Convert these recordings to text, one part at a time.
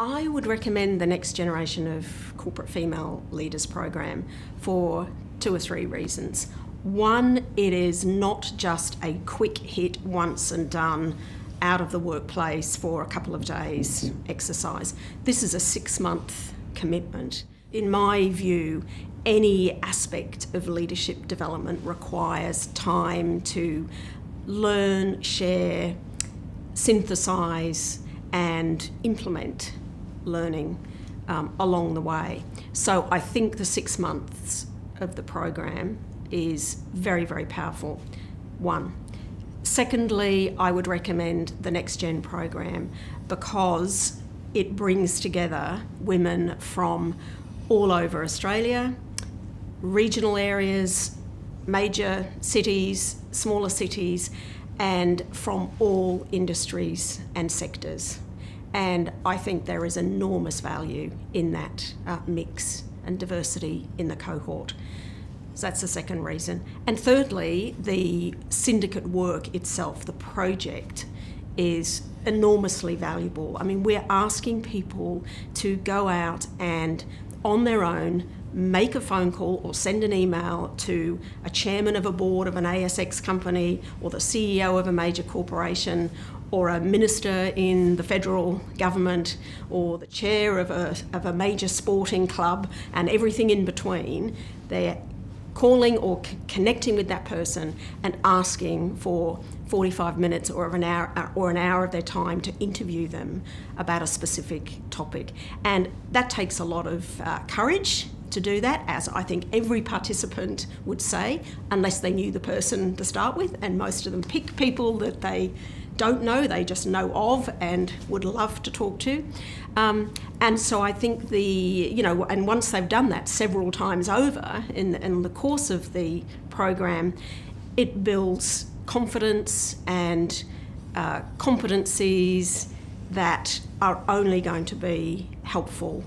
I would recommend the Next Generation of Corporate Female Leaders program for 2 or 3 reasons. One, it is not just a quick hit, once and done, out of the workplace for a couple of days exercise. This is a 6-month commitment. In my view, any aspect of leadership development requires time to learn, share, synthesise and implement learning along the way. So I think the 6 months of the program is very, very powerful. One. Secondly, I would recommend the Next Gen program because it brings together women from all over Australia, regional areas, major cities, smaller cities, and from all industries and sectors. And I think there is enormous value in that mix and diversity in the cohort. So that's the second reason. And thirdly, the syndicate work itself, the project, is enormously valuable. I mean, we're asking people to go out and, on their own, make a phone call or send an email to a chairman of a board of an ASX company or the CEO of a major corporation or a minister in the federal government or the chair of a major sporting club and everything in between. They're calling or connecting with that person and asking for 45 minutes or an hour of their time to interview them about a specific topic. And that takes a lot of courage to do that, as I think every participant would say, unless they knew the person to start with, and most of them pick people that they don't know, they just know of and would love to talk to. And so I think and once they've done that several times over in the course of the program, it builds confidence and competencies that are only going to be helpful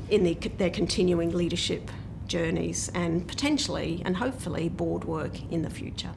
in their continuing leadership journeys and potentially and hopefully board work in the future.